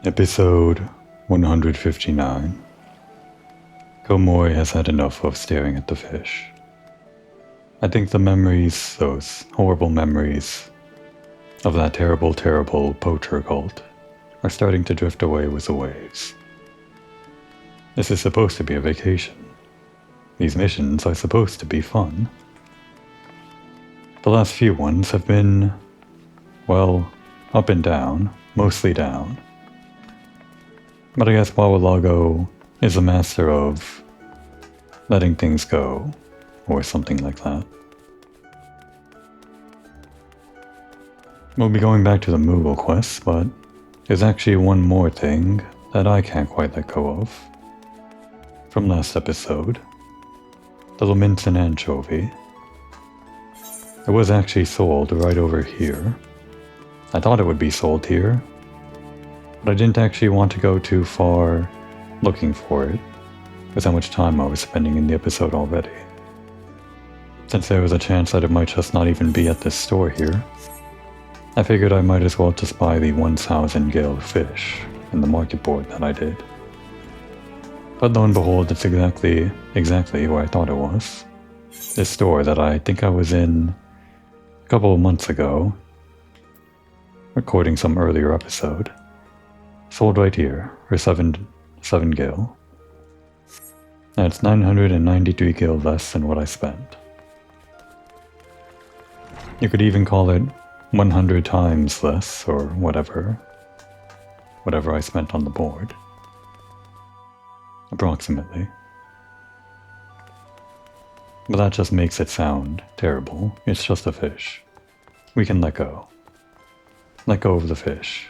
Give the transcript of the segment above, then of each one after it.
Episode 159. Komori has had enough of staring at the fish. I think the memories, those horrible memories of that terrible poacher cult, are starting to drift away with the waves. This is supposed to be a vacation. These missions are supposed to be fun. The last few ones have been, well, up and down, mostly down. But I guess Wawalago is a master of letting things go, or something like that. We'll be going back to the Moogle quest, but there's actually one more thing that I can't quite let go of. From last episode, the Lamentin anchovy. It was actually sold right over here. I thought it would be sold here, but I didn't actually want to go too far looking for it, with how much time I was spending in the episode already. Since there was a chance that it might just not even be at this store here, I figured I might as well just buy the 1000 gil fish in the market board that I did. But lo and behold, it's exactly where I thought it was. This store that I think I was in a couple of months ago, recording some earlier episode. Sold right here for 7 gil. That's 993 gil less than what I spent. You could even call it 100 times less, or whatever I spent on the board. Approximately. But that just makes it sound terrible. It's just a fish. We can let go. Let go of the fish.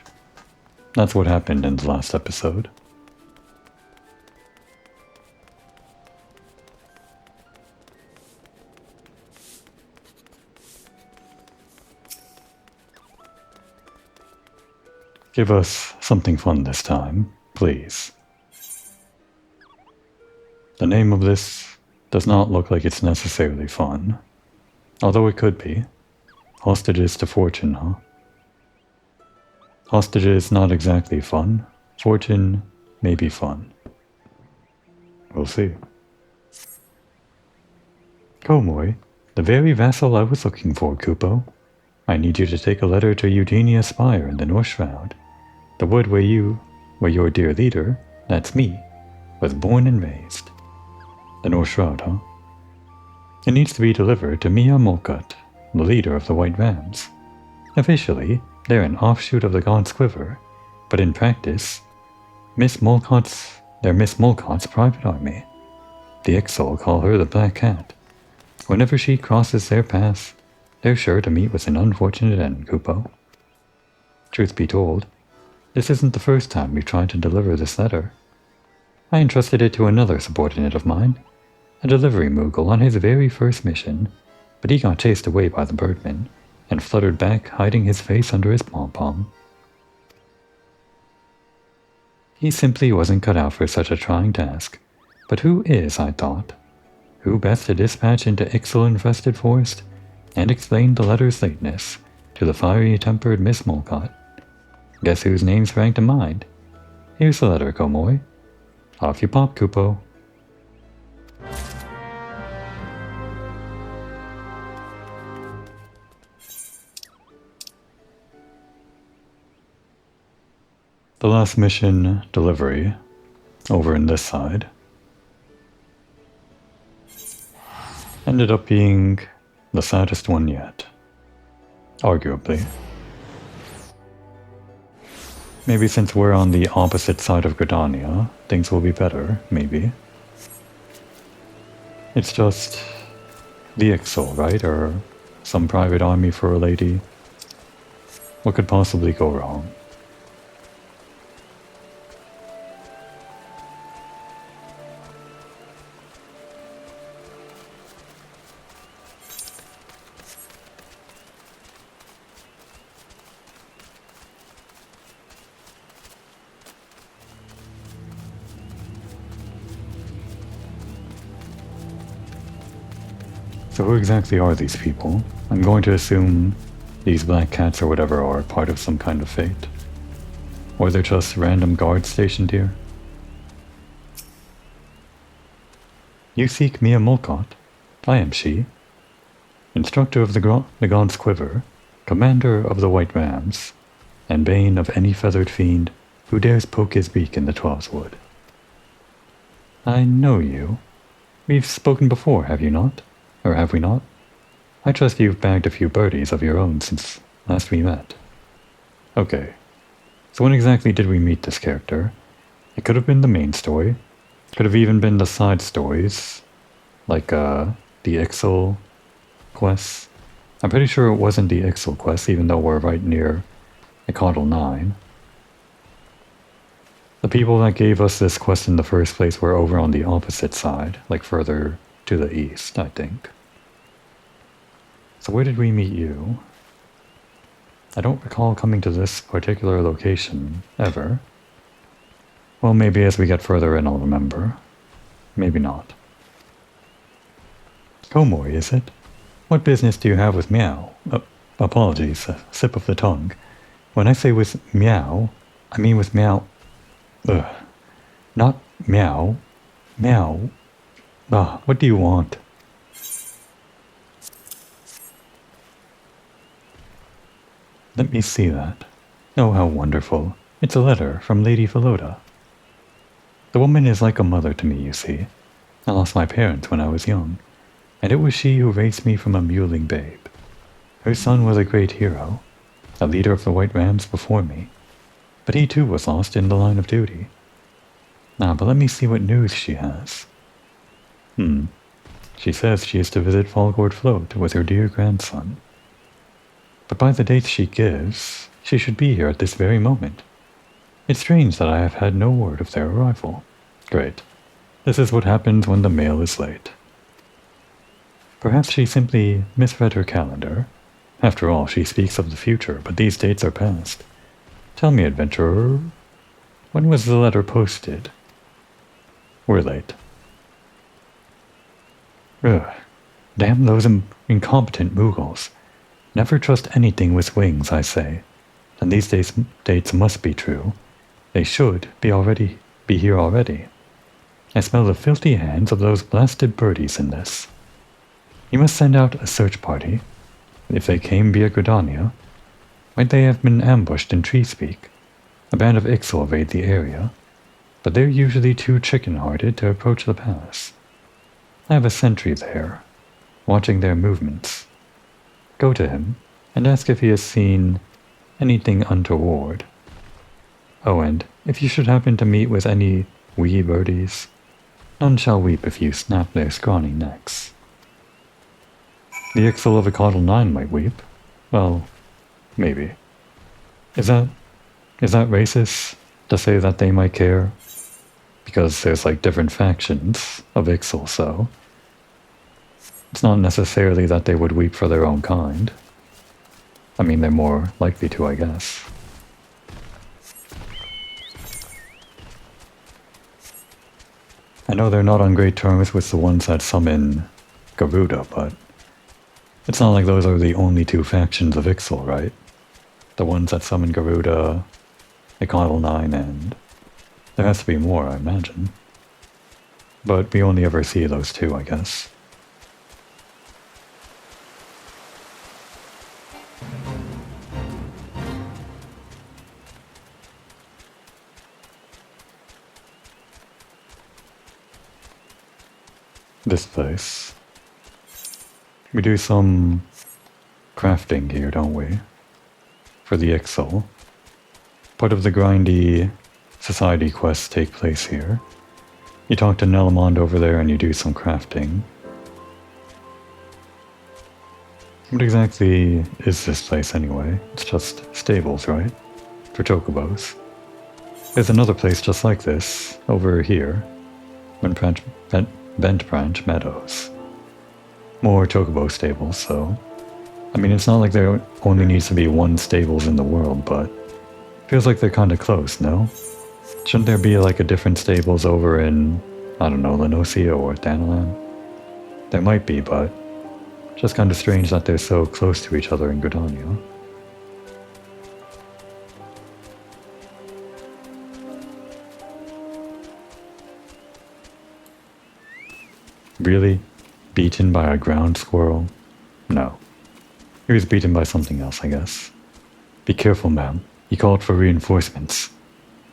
That's what happened in the last episode. Give us something fun this time, please. The name of this does not look like it's necessarily fun, although it could be. Hostages to fortune, huh? Hostages not exactly fun. Fortune may be fun. We'll see. Komori, the very vassal I was looking for, Kupo. I need you to take a letter to Eugenia Spire in the North Shroud. The wood where your dear leader, that's me, was born and raised. The North Shroud, huh? It needs to be delivered to Mia Molkut, the leader of the White Rams. Officially, they're an offshoot of the God's Quiver, but in practice, they're Miss Molkot's private army. The Ixol call her the Black Cat. Whenever she crosses their path, they're sure to meet with an unfortunate end, Kupo. Truth be told, this isn't the first time we've tried to deliver this letter. I entrusted it to another subordinate of mine, a delivery Moogle on his very first mission, but he got chased away by the birdmen, and fluttered back, hiding his face under his pom-pom. He simply wasn't cut out for such a trying task. But who is, I thought? Who best to dispatch into Ixol-infested forest, and explain the letter's lateness to the fiery-tempered Miss Molkot? Guess whose name sprang to mind? Here's the letter, Komori. Off you pop, Kupo. The last mission delivery, over in this side, ended up being the saddest one yet. Arguably. Maybe since we're on the opposite side of Gridania, things will be better, maybe. It's just the Ixol, right? Or some private army for a lady. What could possibly go wrong? So who exactly are these people? I'm going to assume these black cats or whatever are part of some kind of fate. Or they're just random guards stationed here? You seek Mia Mulcott? I am she. Instructor of the God's Quiver, commander of the White Rams, and bane of any feathered fiend who dares poke his beak in the Twoswood. I know you. We've spoken before, have you not? Or have we not? I trust you've bagged a few birdies of your own since last we met. Okay. So when exactly did we meet this character? It could have been the main story. Could have even been the side stories. Like, the Ixal quests. I'm pretty sure it wasn't the Ixal quest, even though we're right near Encoder 9. The people that gave us this quest in the first place were over on the opposite side, like further to the east, I think. So where did we meet you? I don't recall coming to this particular location, ever. Well, maybe as we get further in I'll remember. Maybe not. Komori, is it? What business do you have with Meow? Apologies, a slip of the tongue. When I say with Meow, I mean with Meow... Not Meow. Meow. What do you want? Let me see that. Oh, how wonderful. It's a letter from Lady Philota. The woman is like a mother to me, you see. I lost my parents when I was young, and it was she who raised me from a mewling babe. Her son was a great hero, a leader of the White Rams before me, but he too was lost in the line of duty. But let me see what news she has. She says she is to visit Falgord Float with her dear grandson. But by the dates she gives, she should be here at this very moment. It's strange that I have had no word of their arrival. Great. This is what happens when the mail is late. Perhaps she simply misread her calendar. After all, she speaks of the future, but these dates are past. Tell me, adventurer, when was the letter posted? We're late. Damn those incompetent Mughals. Never trust anything with wings, I say. And these dates must be true. They should be here already. I smell the filthy hands of those blasted birdies in this. You must send out a search party. If they came via Gridania, might they have been ambushed in Treespeak? A band of Ixal evade the area, but they're usually too chicken-hearted to approach the pass. I have a sentry there, watching their movements. Go to him, and ask if he has seen anything untoward. Oh, and if you should happen to meet with any wee birdies, none shall weep if you snap their scrawny necks. The Ixal of Encoder 9 might weep. Well, maybe. Is that racist, to say that they might care? Because there's like different factions of Ixal, so it's not necessarily that they would weep for their own kind. I mean, they're more likely to, I guess. I know they're not on great terms with the ones that summon Garuda, but it's not like those are the only two factions of Ixal, right? The ones that summon Garuda, Encoder 9, and there has to be more, I imagine. But we only ever see those two, I guess. This place. We do some crafting here, don't we? For the Ixal. Part of the grindy society quests take place here. You talk to Nelamond over there and you do some crafting. What exactly is this place anyway? It's just stables, right? For chocobos. There's another place just like this, over here. Bent Branch Meadows. More chocobo stables, so... I mean, it's not like there only needs to be one stables in the world, but... feels like they're kinda close, no? Shouldn't there be like a different stables over in, I don't know, Lenosia or Thanalan? There might be, but... just kinda strange that they're so close to each other in Gridania. Really? Beaten by a ground squirrel? No. He was beaten by something else, I guess. Be careful, ma'am. He called for reinforcements.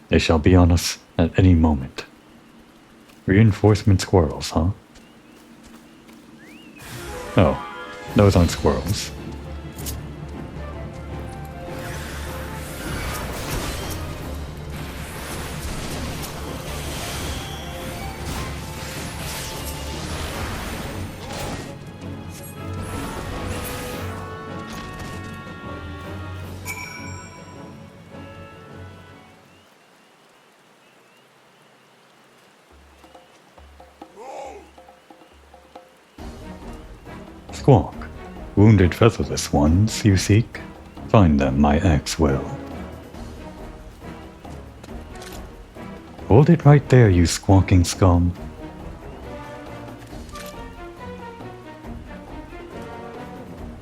They shall be on us at any moment. Reinforcement squirrels, huh? Oh, those aren't squirrels. Squawk. Wounded featherless ones you seek? Find them, my axe will. Hold it right there, you squawking scum.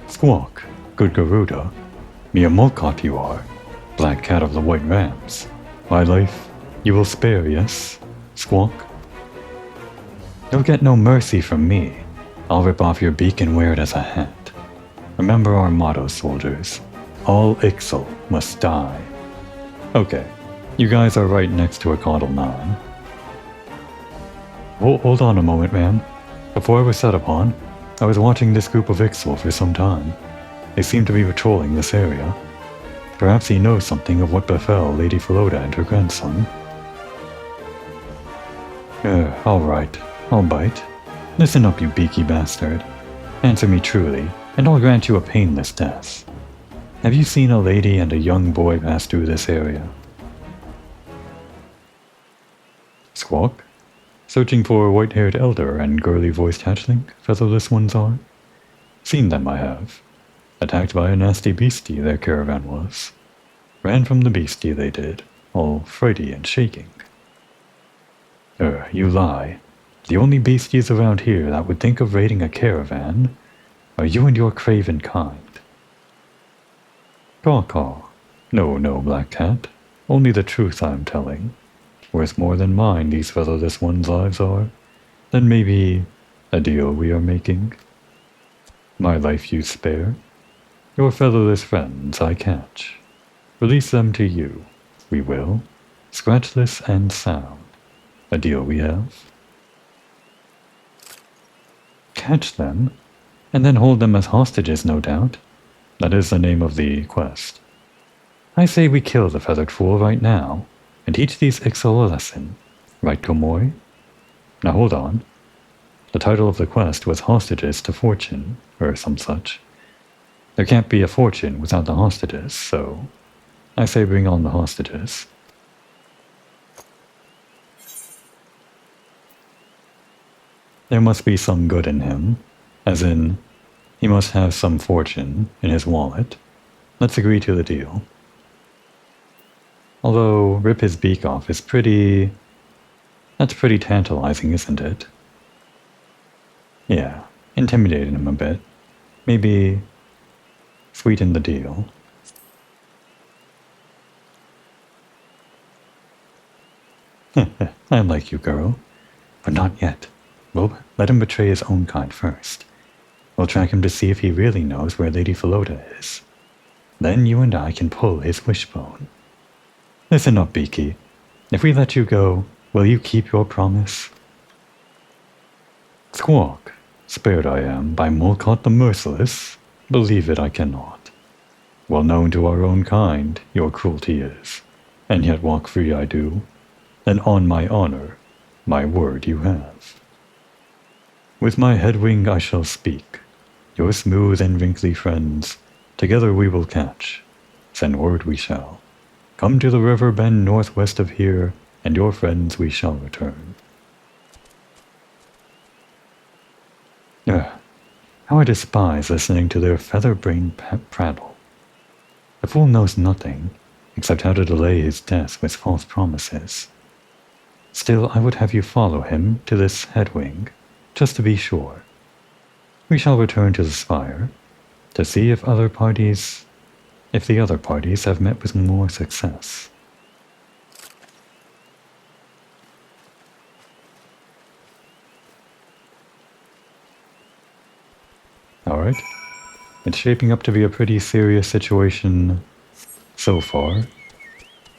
Squawk, good Garuda. Mere Molcot you are, black cat of the white rams. My life you will spare, yes? Squawk? You'll get no mercy from me. I'll rip off your beak and wear it as a hat. Remember our motto, soldiers. All Ixal must die. Okay, you guys are right next to a Caudal 9. Hold on a moment, ma'am. Before I was set upon, I was watching this group of Ixal for some time. They seem to be patrolling this area. Perhaps he knows something of what befell Lady Philoda and her grandson. Alright, I'll bite. Listen up, you beaky bastard. Answer me truly, and I'll grant you a painless death. Have you seen a lady and a young boy pass through this area? Squawk? Searching for a white-haired elder and girly-voiced hatchling, featherless ones are? Seen them, I have. Attacked by a nasty beastie, their caravan was. Ran from the beastie, they did, all frighty and shaking. You lie. The only beasties around here that would think of raiding a caravan are you and your craven kind. Caw-caw. No, Black Cat. Only the truth I'm telling. Worth more than mine these featherless ones' lives are. Then maybe a deal we are making. My life you spare. Your featherless friends I catch. Release them to you. We will. Scratchless and sound. A deal we have. Catch them, and then hold them as hostages, no doubt. That is the name of the quest. I say we kill the feathered fool right now, and teach these Ixal a lesson. Right, Komoy? Now hold on. The title of the quest was Hostages to Fortune, or some such. There can't be a fortune without the hostages, so I say bring on the hostages. There must be some good in him, as in, he must have some fortune in his wallet. Let's agree to the deal. Although, rip his beak off is that's pretty tantalizing, isn't it? Yeah, intimidate him a bit. Maybe sweeten the deal. I like you, girl. But not yet. We'll let him betray his own kind first. We'll track him to see if he really knows where Lady Philoda is. Then you and I can pull his wishbone. Listen up, Beaky. If we let you go, will you keep your promise? Squawk. Spared I am by Molcot the Merciless. Believe it I cannot. Well known to our own kind, your cruelty is. And yet walk free I do. Then on my honor, my word you have. With my headwing I shall speak. Your smooth and wrinkly friends, together we will catch. Send word we shall. Come to the river bend northwest of here, and your friends we shall return. How I despise listening to their feather-brained prattle. The fool knows nothing, except how to delay his death with false promises. Still, I would have you follow him to this headwing, just to be sure. We shall return to the spire, to see if the other parties have met with more success. alright? It's shaping up to be a pretty serious situation so far.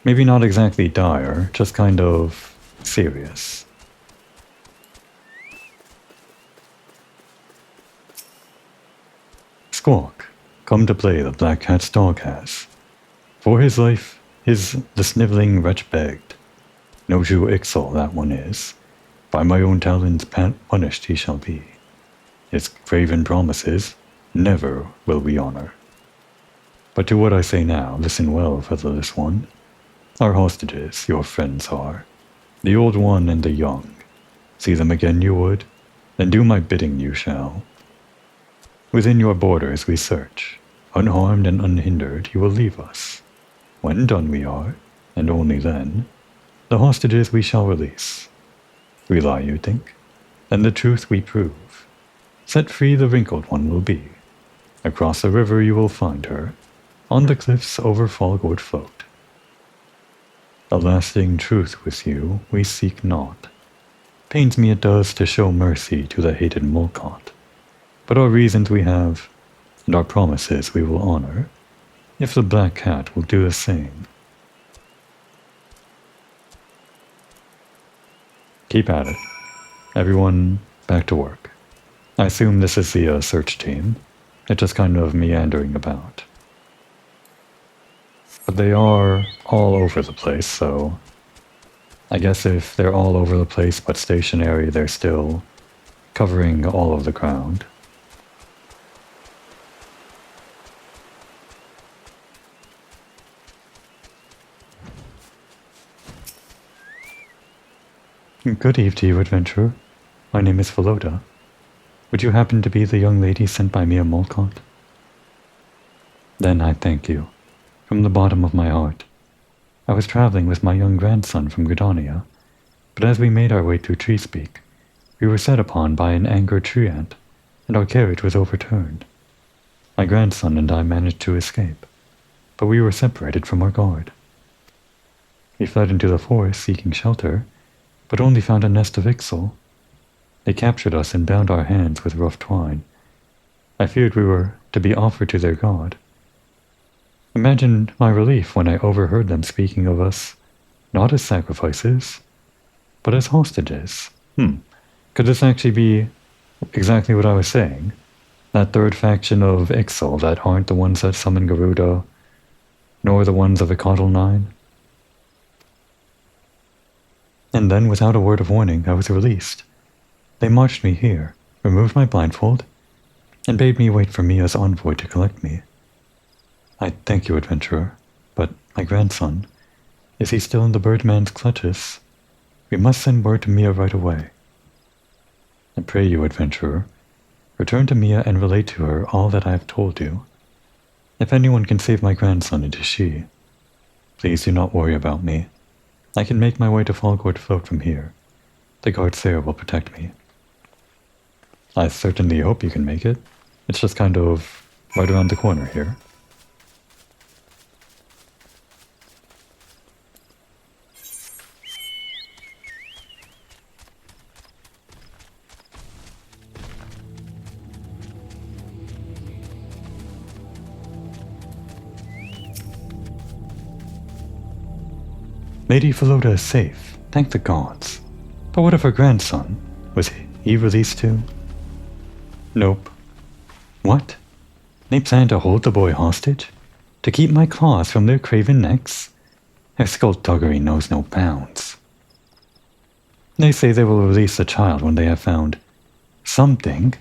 Maybe not exactly dire, just kind of serious. Squawk, come to play the Black Cat's dog has. For his life, the sniveling wretch begged. No true Ixal that one is. By my own talons punished he shall be. His craven promises never will we honor. But to what I say now, listen well, featherless one. Our hostages, your friends are, the old one and the young. See them again you would, then do my bidding you shall. Within your borders we search. Unharmed and unhindered you will leave us. When done we are, and only then, the hostages we shall release. We lie, you think? Then the truth we prove. Set free the wrinkled one will be. Across the river you will find her. On the cliffs over Fallgourd float. A lasting truth with you we seek not. Pains me it does to show mercy to the hated Mulcot. But our reasons we have, and our promises we will honor, if the Black Cat will do the same. Keep at it. Everyone back to work. I assume this is the search team. It's just kind of meandering about. But they are all over the place, so I guess if they're all over the place but stationary, they're still covering all of the ground. Good eve to you, adventurer. My name is Philota. Would you happen to be the young lady sent by Mia Mulcot? Then I thank you, from the bottom of my heart. I was traveling with my young grandson from Gridania, but as we made our way through Treespeak, we were set upon by an angered treant, and our carriage was overturned. My grandson and I managed to escape, but we were separated from our guard. We fled into the forest seeking shelter, but only found a nest of Ixal. They captured us and bound our hands with rough twine. I feared we were to be offered to their god. Imagine my relief when I overheard them speaking of us, not as sacrifices, but as hostages. Could this actually be exactly what I was saying? That third faction of Ixal that aren't the ones that summon Garuda, nor the ones of Icodal 9? And then, without a word of warning, I was released. They marched me here, removed my blindfold, and bade me wait for Mia's envoy to collect me. I thank you, adventurer, but my grandson, is he still in the Birdman's clutches? We must send word to Mia right away. I pray you, adventurer, return to Mia and relate to her all that I have told you. If anyone can save my grandson, it is she. Please do not worry about me. I can make my way to Fallgourd Float from here. The guards there will protect me. I certainly hope you can make it. It's just kind of right around the corner here. Lady Philota is safe, thank the gods. But what of her grandson? Was he released too? Nope. What? They plan to hold the boy hostage? To keep my claws from their craven necks? Their skullduggery knows no bounds. They say they will release the child when they have found something.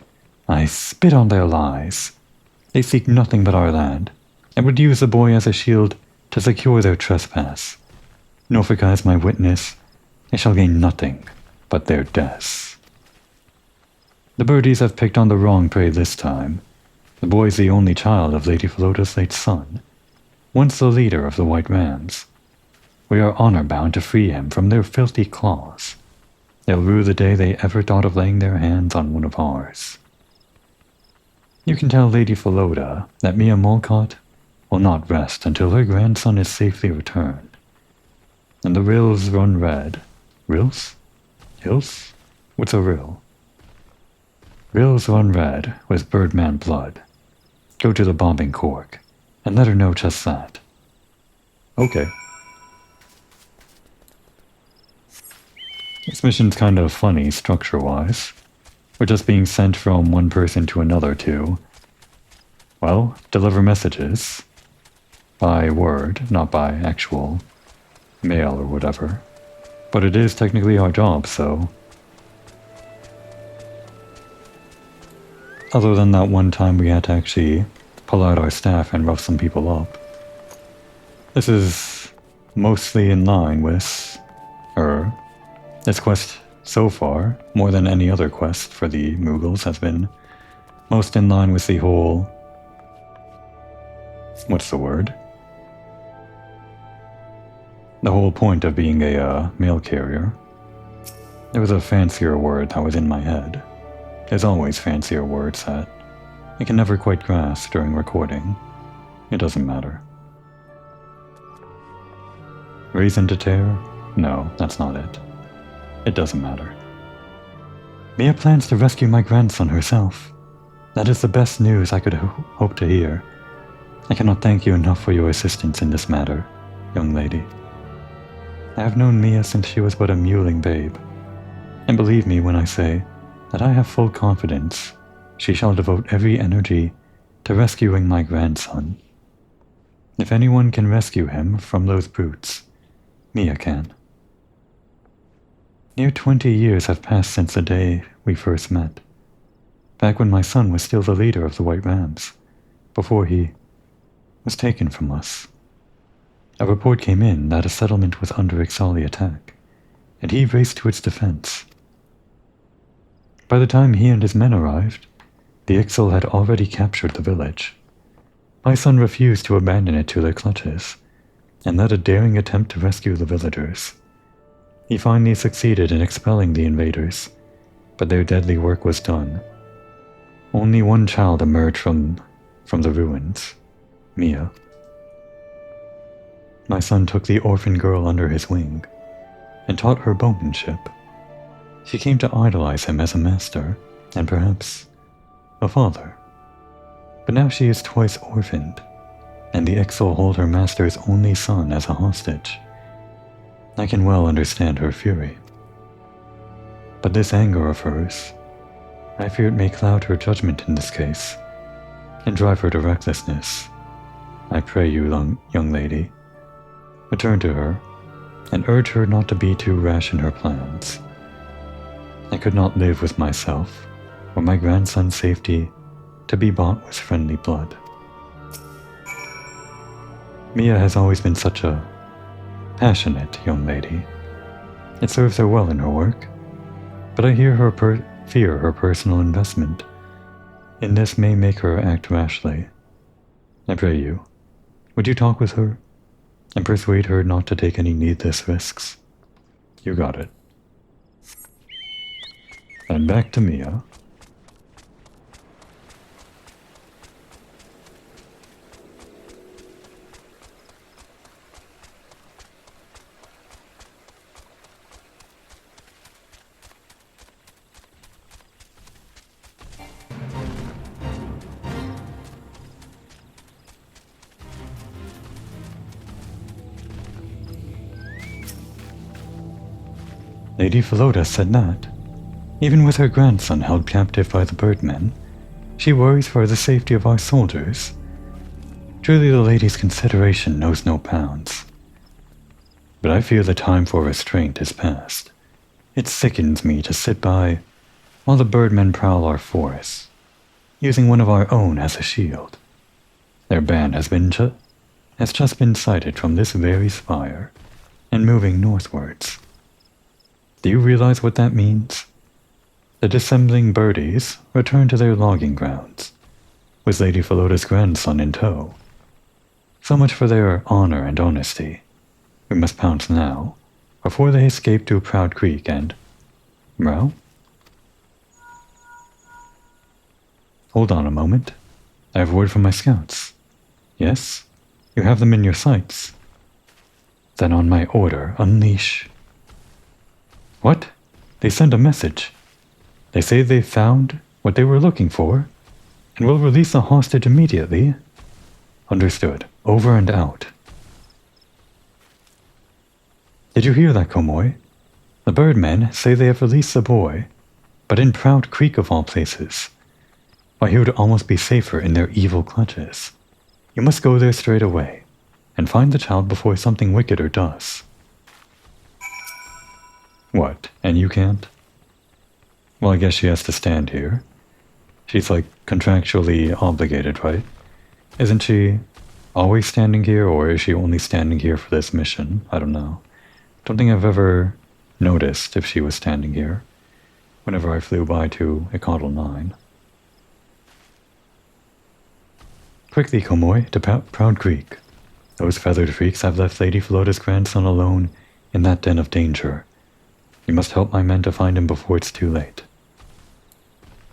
I spit on their lies. They seek nothing but our land, and would use the boy as a shield to secure their trespass. Norfolk as my witness, they shall gain nothing but their deaths. The birdies have picked on the wrong prey this time. The boy's the only child of Lady Philota's late son, once the leader of the White Rams. We are honor-bound to free him from their filthy claws. They'll rue the day they ever thought of laying their hands on one of ours. You can tell Lady Philota that Mia Mulcot will not rest until her grandson is safely returned. And the rills run red. Rills? Hills? What's a rill? Bills run red with Birdman blood. Go to the bombing cork, and let her know just that. Okay. This mission's kind of funny structure-wise. We're just being sent from one person to another to, well, deliver messages. By word, not by actual mail or whatever. But it is technically our job, so... Other than that one time we had to actually pull out our staff and rough some people up. This is mostly in line with... this quest so far, more than any other quest for the Mughals, has been most in line with the whole... what's the word? The whole point of being a mail carrier. There was a fancier word that was in my head. There's always fancier words that I can never quite grasp during recording. It doesn't matter. Reason to tear? No, that's not it. It doesn't matter. Mia plans to rescue my grandson herself. That is the best news I could hope to hear. I cannot thank you enough for your assistance in this matter, young lady. I have known Mia since she was but a mewling babe, and believe me when I say that I have full confidence she shall devote every energy to rescuing my grandson. If anyone can rescue him from those brutes, Mia can. Near 20 years have passed since the day we first met, back when my son was still the leader of the White Rams, before he was taken from us. A report came in that a settlement was under XIV attack, and he raced to its defense. By the time he and his men arrived, the Ixal had already captured the village. My son refused to abandon it to their clutches, and led a daring attempt to rescue the villagers. He finally succeeded in expelling the invaders, but their deadly work was done. Only one child emerged from the ruins, Mia. My son took the orphan girl under his wing, and taught her bowmanship. She came to idolize him as a master, and perhaps a father. But now she is twice orphaned, and the Ixal hold her master's only son as a hostage. I can well understand her fury. But this anger of hers, I fear it may cloud her judgment in this case, and drive her to recklessness. I pray you, young lady, return to her, and urge her not to be too rash in her plans. I could not live with myself, or my grandson's safety, to be bought with friendly blood. Mia has always been such a passionate young lady. It serves her well in her work, but I fear her personal investment in this may make her act rashly. I pray you, would you talk with her and persuade her not to take any needless risks? You got it. And back to Mia. Lady Philota said that, even with her grandson held captive by the birdmen, she worries for the safety of our soldiers. Truly the lady's consideration knows no bounds. But I fear the time for restraint is past. It sickens me to sit by while the birdmen prowl our forests, using one of our own as a shield. Their band has just been sighted from this very spire, and moving northwards. Do you realize what that means? The dissembling birdies return to their logging grounds, with Lady Philota's grandson in tow. So much for their honor and honesty. We must pounce now, before they escape to Proud Creek and... Well? Hold on a moment. I have word from my scouts. Yes? You have them in your sights. Then on my order, unleash... What? They send a message. They say they found what they were looking for, and will release the hostage immediately. Understood. Over and out. Did you hear that, Komoi? The Birdmen say they have released the boy, but in Proud Creek of all places. Why, he would almost be safer in their evil clutches. You must go there straight away, and find the child before something wickeder does. What, and you can't? Well, I guess she has to stand here. She's like contractually obligated, right? Isn't she always standing here, or is she only standing here for this mission? I don't know. Don't think I've ever noticed if she was standing here whenever I flew by to Encoder 9. Quickly, Komoi, to Proud Creek. Those feathered freaks have left Lady Philota's grandson alone in that den of danger. You must help my men to find him before it's too late.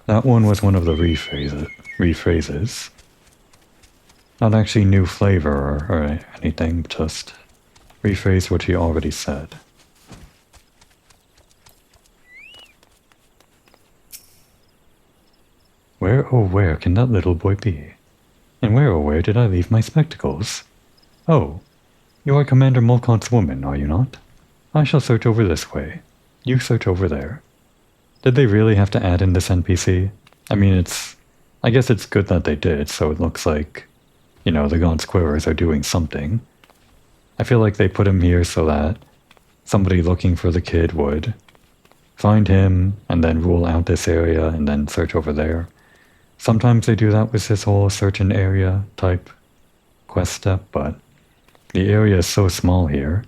That one was one of the rephrases. Not actually new flavor or anything, just rephrase what she already said. Where, oh where can that little boy be? And where, oh where did I leave my spectacles? Oh, you are Commander Mulcott's woman, are you not? I shall search over this way. You search over there. Did they really have to add in this NPC? I mean, I guess it's good that they did, so it looks like, you know, the God Squirrers are doing something. I feel like they put him here so that somebody looking for the kid would find him and then rule out this area and then search over there. Sometimes they do that with this whole search an area type quest step, but the area is so small here,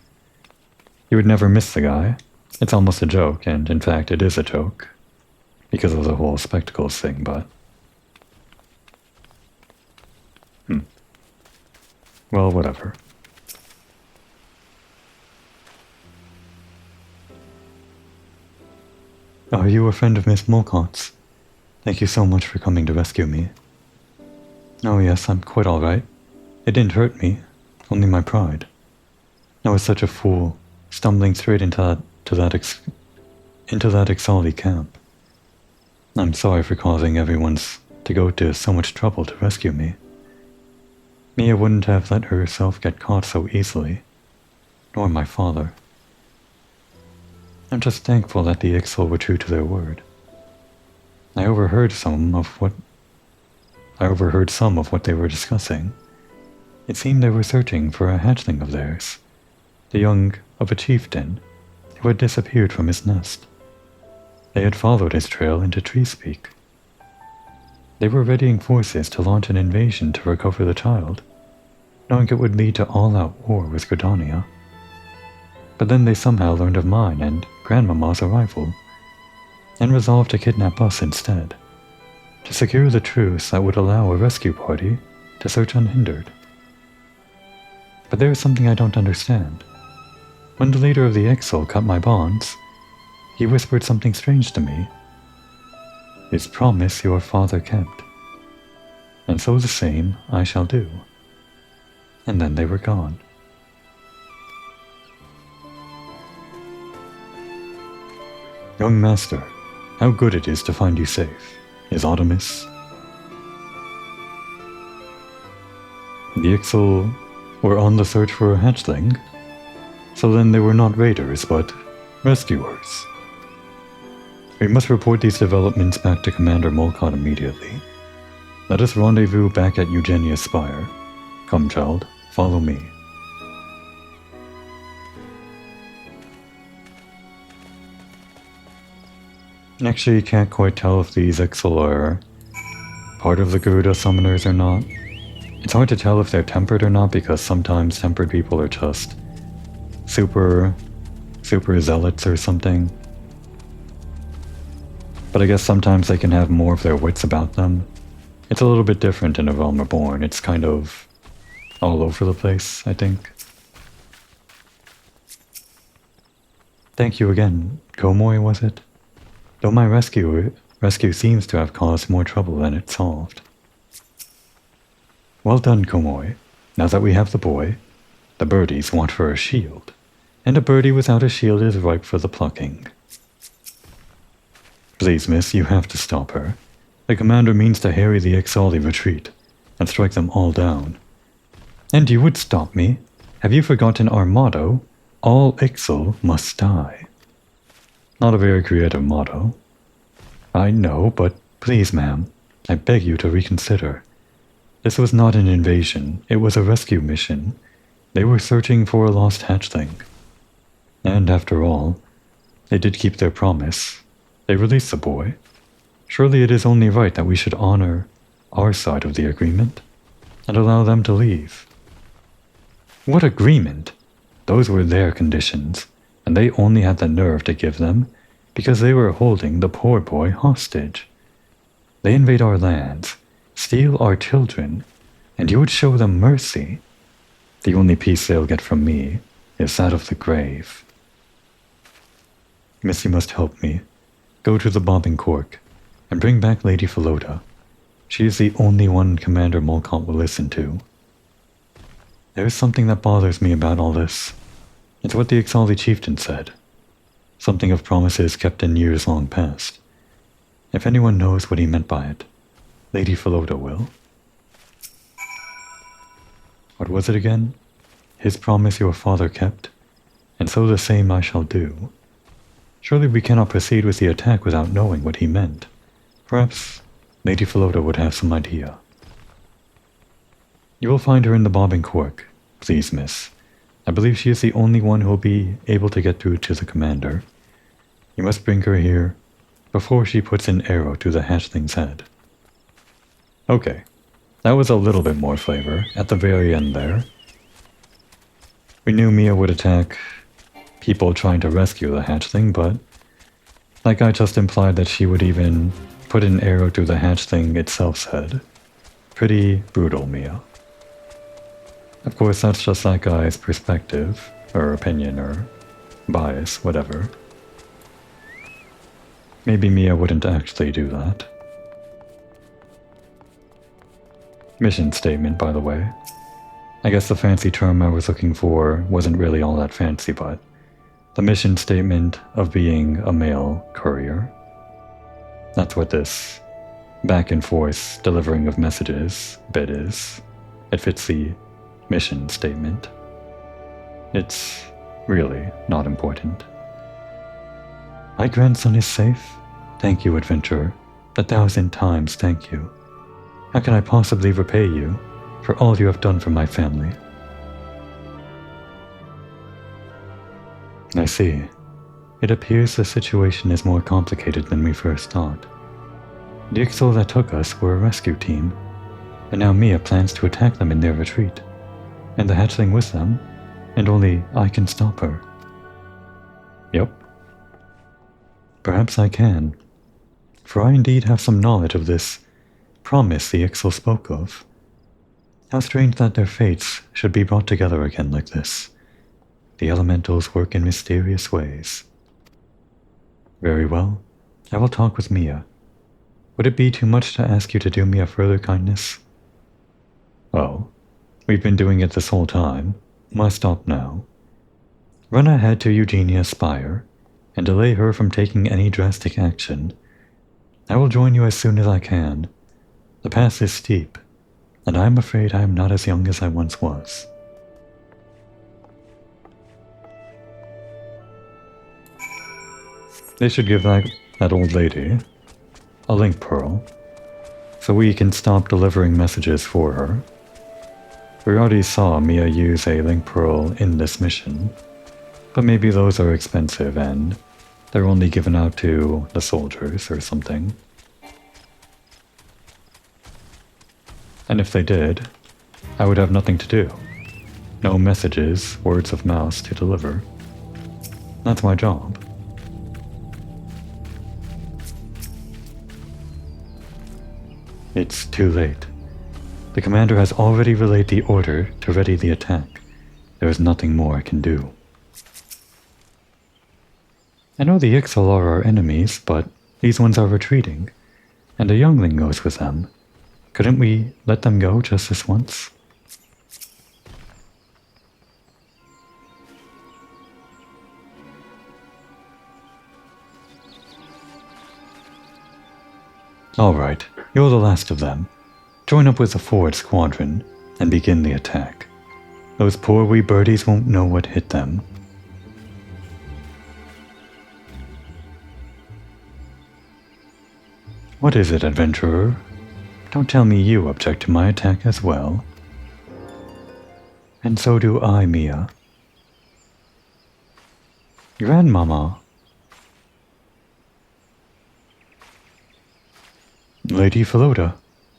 you would never miss the guy. It's almost a joke, and in fact it is a joke, because of the whole spectacles thing, but... Well, whatever. Are you a friend of Miss Mulcott's? Thank you so much for coming to rescue me. Oh yes, I'm quite alright. It didn't hurt me, only my pride. I was such a fool, stumbling straight into that XIV camp. I'm sorry for causing everyone to go to so much trouble to rescue me. Mia wouldn't have let herself get caught so easily, nor my father. I'm just thankful that the Ixal were true to their word. I overheard some of what they were discussing. It seemed they were searching for a hatchling of theirs, the young of a chieftain who had disappeared from his nest. They had followed his trail into Treespeak. They were readying forces to launch an invasion to recover the child, knowing it would lead to all-out war with Gridania. But then they somehow learned of mine and Grandmama's arrival, and resolved to kidnap us instead, to secure the truce that would allow a rescue party to search unhindered. But there is something I don't understand. When the leader of the Ixal cut my bonds, he whispered something strange to me. His promise your father kept, and so the same I shall do. And then they were gone. Young master, how good it is to find you safe. Is Audemus? The Ixal were on the search for a hatchling, so then they were not raiders, but rescuers. We must report these developments back to Commander Mulcott immediately. Let us rendezvous back at Eugenia's Spire. Come, child, follow me. Actually, you can't quite tell if these Ixal are part of the Garuda summoners or not. It's hard to tell if they're tempered or not, because sometimes tempered people are just super zealots or something. But I guess sometimes they can have more of their wits about them. It's a little bit different in A Realm Reborn. It's kind of all over the place, I think. Thank you again. Komoi, was it? Though my rescue seems to have caused more trouble than it solved. Well done, Komoi. Now that we have the boy, the birdies want for a shield, and a birdie without a shield is ripe for the plucking. Please, miss, you have to stop her. The commander means to harry the XIV retreat and strike them all down. And you would stop me? Have you forgotten our motto? All Ixal must die. Not a very creative motto. I know, but please, ma'am, I beg you to reconsider. This was not an invasion, it was a rescue mission. They were searching for a lost hatchling. And after all, they did keep their promise. They released the boy. Surely it is only right that we should honor our side of the agreement and allow them to leave. What agreement? Those were their conditions, and they only had the nerve to give them because they were holding the poor boy hostage. They invade our lands, steal our children, and you would show them mercy. The only peace they'll get from me is that of the grave. Miss, you must help me. Go to the bobbing cork and bring back Lady Philota. She is the only one Commander Molcott will listen to. There is something that bothers me about all this. It's what the XIV chieftain said. Something of promises kept in years long past. If anyone knows what he meant by it, Lady Philota will. What was it again? His promise your father kept, and so the same I shall do. Surely we cannot proceed with the attack without knowing what he meant. Perhaps Lady Philota would have some idea. You will find her in the bobbing cork. Please, miss. I believe she is the only one who will be able to get through to the commander. You must bring her here before she puts an arrow to the hatchling's head. Okay, that was a little bit more flavor at the very end there. We knew Mia would attack people trying to rescue the hatchling, but that guy just implied that she would even put an arrow to the hatchling itself's head. Pretty brutal, Mia. Of course, that's just that guy's perspective, or opinion, or bias, whatever. Maybe Mia wouldn't actually do that. Mission statement, by the way. I guess the fancy term I was looking for wasn't really all that fancy, but the mission statement of being a male courier. That's what this back and forth delivering of messages bit is. It fits the mission statement. It's really not important. My grandson is safe? Thank you, adventurer. 1,000 times thank you. How can I possibly repay you for all you have done for my family? I see. It appears the situation is more complicated than we first thought. The Ixal that took us were a rescue team, and now Mia plans to attack them in their retreat, and the hatchling with them, and only I can stop her. Yep. Perhaps I can, for I indeed have some knowledge of this promise the Ixal spoke of. How strange that their fates should be brought together again like this. The elementals work in mysterious ways. Very well, I will talk with Mia. Would it be too much to ask you to do me a further kindness? Well, we've been doing it this whole time. Must stop now. Run ahead to Eugenia's spire and delay her from taking any drastic action. I will join you as soon as I can. The path is steep, and I am afraid I am not as young as I once was. They should give that old lady a link pearl, so we can stop delivering messages for her. We already saw Mia use a link pearl in this mission, but maybe those are expensive and they're only given out to the soldiers or something. And if they did, I would have nothing to do. No messages, words of mouth to deliver. That's my job. It's too late. The commander has already relayed the order to ready the attack. There is nothing more I can do. I know the Ixal are our enemies, but these ones are retreating, and a youngling goes with them. Couldn't we let them go just this once? All right, You're the last of them. Join up with the forward squadron and begin the attack. Those poor wee birdies won't know what hit them. What is it, adventurer? Don't tell me you object to my attack as well. And so do I, Mia. Grandmama. Lady Philota,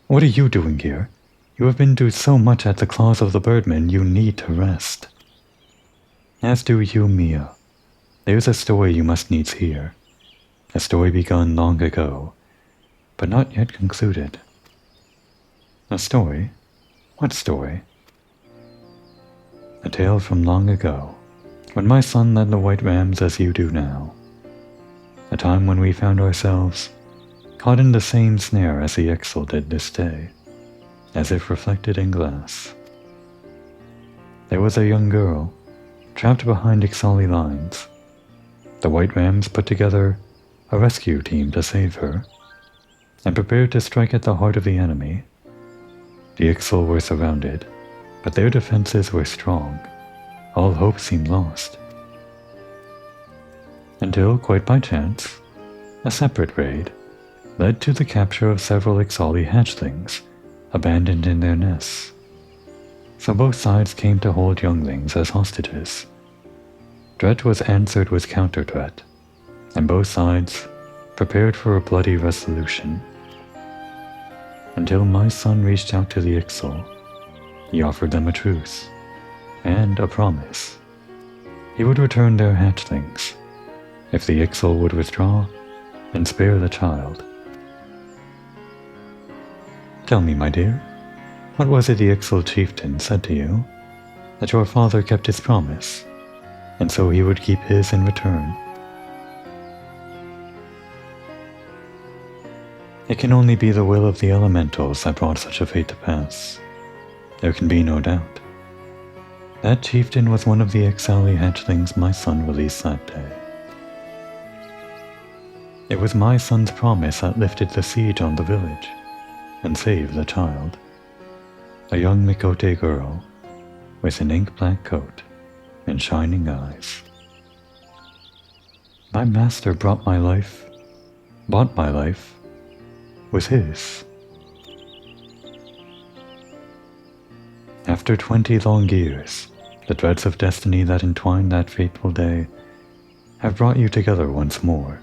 what are you doing here? You have been through so much at the claws of the birdmen, you need to rest. As do you, Mia. There's a story you must needs hear. A story begun long ago, but not yet concluded. A story? What story? A tale from long ago, when my son led the white rams as you do now. A time when we found ourselves caught in the same snare as the XIV did this day, as if reflected in glass. There was a young girl, trapped behind XIV lines. The white rams put together a rescue team to save her, and prepared to strike at the heart of the enemy. The XIV were surrounded, but their defenses were strong. All hope seemed lost. Until, quite by chance, a separate raid led to the capture of several XIV hatchlings, abandoned in their nests. So both sides came to hold younglings as hostages. Threat was answered with counter-threat, and both sides prepared for a bloody resolution. Until my son reached out to the XIV. He offered them a truce, and a promise. He would return their hatchlings, if the XIV would withdraw and spare the child. Tell me, my dear, what was it the XIV chieftain said to you? That your father kept his promise, and so he would keep his in return. It can only be the will of the elementals that brought such a fate to pass. There can be no doubt. That chieftain was one of the XIV hatchlings my son released that day. It was my son's promise that lifted the siege on the village and saved the child. A young Mikote girl with an ink-black coat and shining eyes. My master bought my life with his. After 20 long years, the threads of destiny that entwined that fateful day have brought you together once more.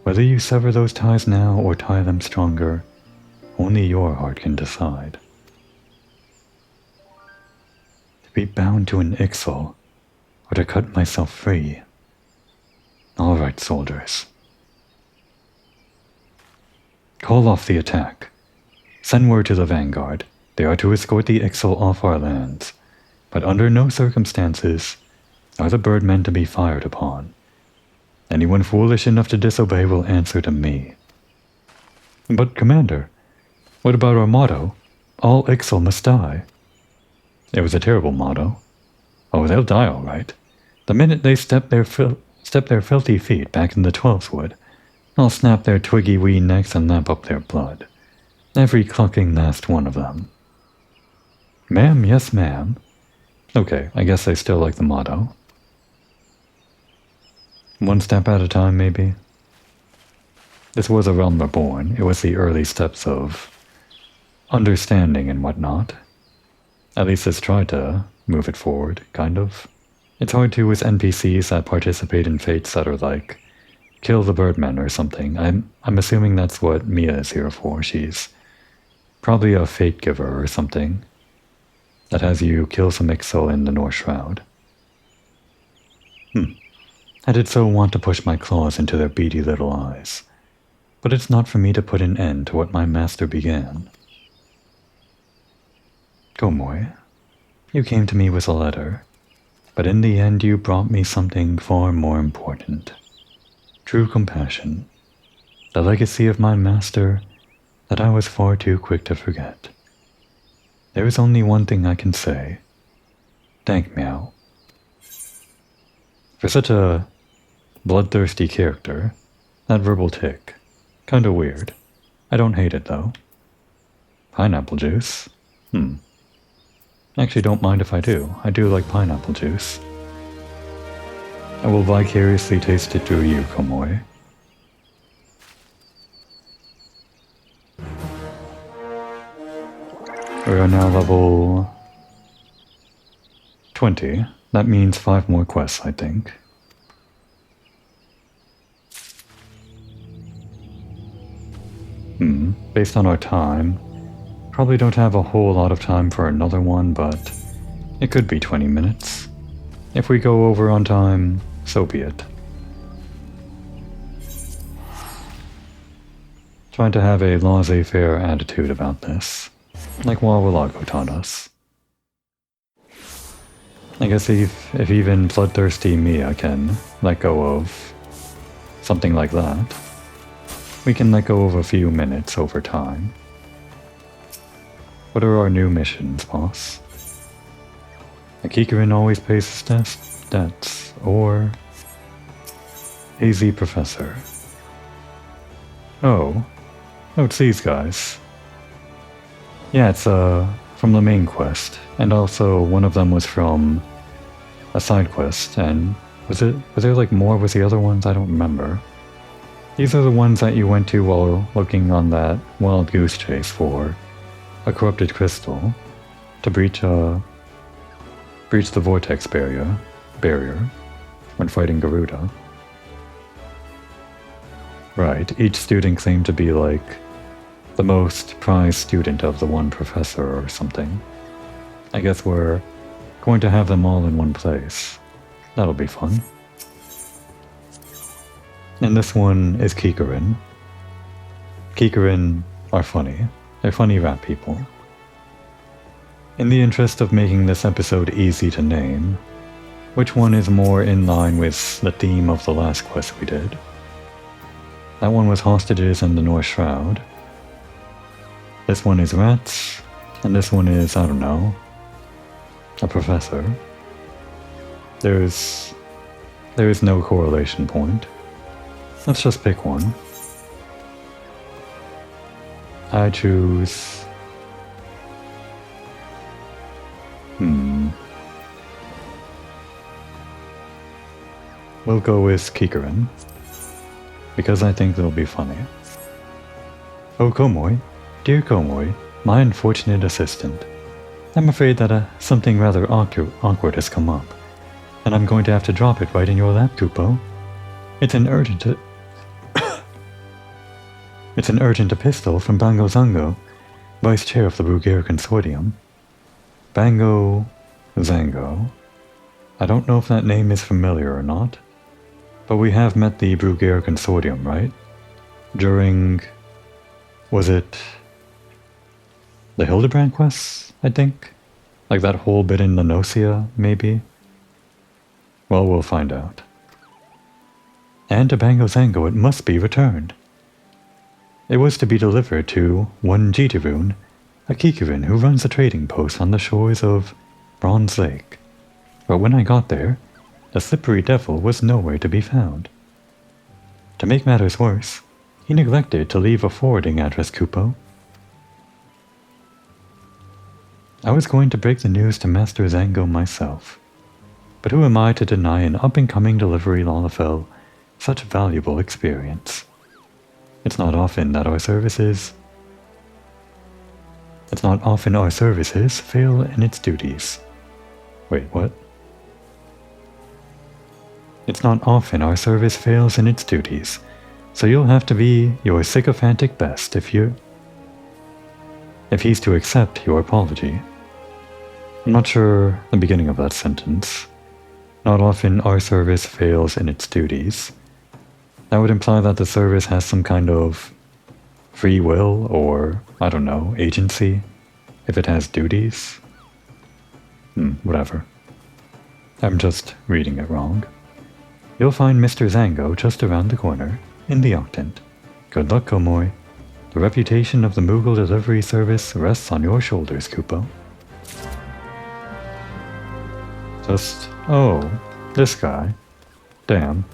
Whether you sever those ties now or tie them stronger, only your heart can decide. To be bound to an XIV, or to cut myself free. All right, soldiers. Call off the attack. Send word to the vanguard. They are to escort the XIV off our lands, but under no circumstances are the birdmen to be fired upon. Anyone foolish enough to disobey will answer to me. But, Commander, what about our motto? All XIV must die. It was a terrible motto. Oh, they'll die all right. The minute they step their filthy feet back in the 12th wood, I'll snap their twiggy wee necks and lap up their blood. Every clucking last one of them. Ma'am, yes ma'am. Okay, I guess they still like the motto. One step at a time, maybe? This was a realm reborn. It was the early steps of understanding and whatnot. At least it's tried to move it forward, kind of. It's hard to with NPCs that participate in fates that are like, kill the birdmen or something. I'm assuming that's what Mia is here for. She's probably a fate giver or something that has you kill some XIV in the North Shroud. I did so want to push my claws into their beady little eyes, but it's not for me to put an end to what my master began. Gomoy, you came to me with a letter, but in the end you brought me something far more important. True compassion, the legacy of my master that I was far too quick to forget. There is only one thing I can say. Thank Meow. For such a bloodthirsty character, that verbal tick, kinda weird. I don't hate it though. Pineapple juice? Actually, don't mind if I do. I do like pineapple juice. I will vicariously taste it through you, Komoi. We are now level 20. That means 5 more quests, I think. Based on our time, probably don't have a whole lot of time for another one, but it could be 20 minutes. If we go over on time, so be it. Trying to have a laissez-faire attitude about this, like Wawalago taught us. I guess if even bloodthirsty Mia can let go of something like that, we can let go of a few minutes over time. What are our new missions, boss? Akikarin always pays his debts, or AZ Professor. Oh, it's these guys. Yeah, it's from the main quest, and also one of them was from a side quest, and was there like more with the other ones? I don't remember. These are the ones that you went to while looking on that wild goose chase for a corrupted crystal to breach the vortex barrier when fighting Garuda. Right, each student claimed to be like the most prized student of the one professor or something. I guess we're going to have them all in one place. That'll be fun. And this one is Kikarin. Kikarin are funny. They're funny rat people. In the interest of making this episode easy to name, which one is more in line with the theme of the last quest we did? That one was hostages and the North Shroud. This one is rats, and this one is, I don't know, a professor. There is no correlation point. Let's just pick one. I choose... We'll go with Kikarin, because I think they'll be funny. Oh, Komoi. Dear Komoi, my unfortunate assistant. I'm afraid that something rather awkward has come up, and I'm going to have to drop it right in your lap, Kupo. It's an urgent epistle from Bango Zango, Vice Chair of the Brugere Consortium. Bango Zango. I don't know if that name is familiar or not, but we have met the Brugere Consortium, right? During... was it... the Hildebrand quests, I think? Like that whole bit in the Nocia, maybe? Well, we'll find out. And to Bango Zango it must be returned. It was to be delivered to one Jitaroon, a Kikarin who runs a trading post on the shores of Bronze Lake. But when I got there, the slippery devil was nowhere to be found. To make matters worse, he neglected to leave a forwarding address, Kupo. I was going to break the news to Master Zango myself, but who am I to deny an up-and-coming delivery Lalafell such valuable experience? It's not often our services fail in its duties. Wait, what? It's not often our service fails in its duties, so you'll have to be your sycophantic best if he's to accept your apology. I'm not sure the beginning of that sentence. Not often our service fails in its duties. That would imply that the service has some kind of free will or, I don't know, agency, if it has duties. Whatever. I'm just reading it wrong. You'll find Mr. Zango just around the corner, in the Octant. Good luck, Komoi. The reputation of the Moogle delivery service rests on your shoulders, Kupo. Oh, this guy. Damn.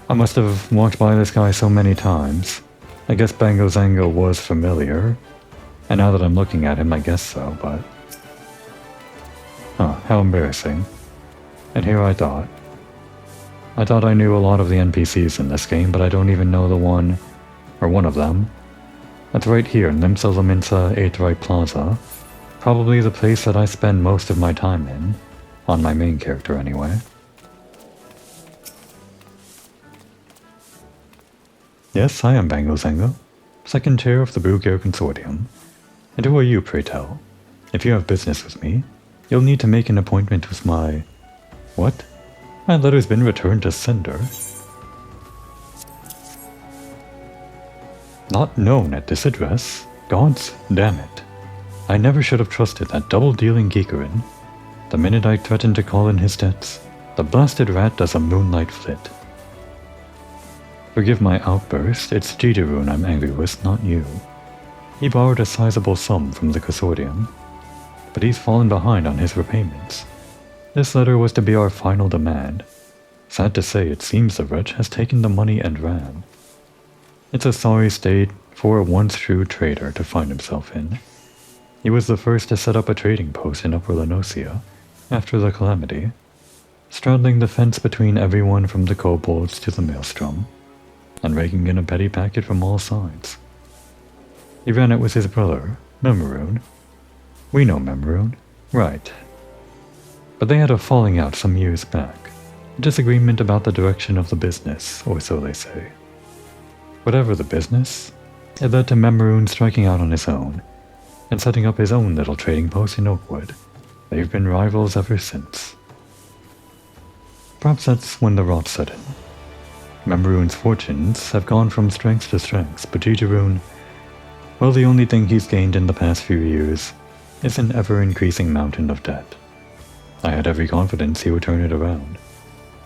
I must have walked by this guy so many times. I guess Bango Zango was familiar, and now that I'm looking at him, I guess so, but... Huh, how embarrassing. And here I thought I knew a lot of the NPCs in this game, but I don't even know the one of them. That's right here, Limsa Laminsa Aetheryte Plaza. Probably the place that I spend most of my time in. On my main character, anyway. Yes, I am Bango Zango, second chair of the Bugir Consortium. And who are you, pray tell? If you have business with me, you'll need to make an appointment with my... What? My letter's been returned to sender. Not known at this address? Gods damn it. I never should have trusted that double-dealing geekerin. The minute I threatened to call in his debts, the blasted rat does a moonlight flit. Forgive my outburst, it's Jijiroon I'm angry with, not you. He borrowed a sizable sum from the consortium, but he's fallen behind on his repayments. This letter was to be our final demand. Sad to say, it seems the wretch has taken the money and ran. It's a sorry state for a once true trader to find himself in. He was the first to set up a trading post in Upper Lenosia after the calamity, straddling the fence between everyone from the kobolds to the maelstrom, and raking in a petty packet from all sides. He ran it with his brother, Memoroon. We know Memoroon, right. But they had a falling out some years back, a disagreement about the direction of the business, or so they say. Whatever the business, it led to Memoroon striking out on his own, and setting up his own little trading post in Oakwood. They've been rivals ever since. Perhaps that's when the rot set in. Memoroon's fortunes have gone from strength to strength, but Jijiroon, well, the only thing he's gained in the past few years is an ever-increasing mountain of debt. I had every confidence he would turn it around,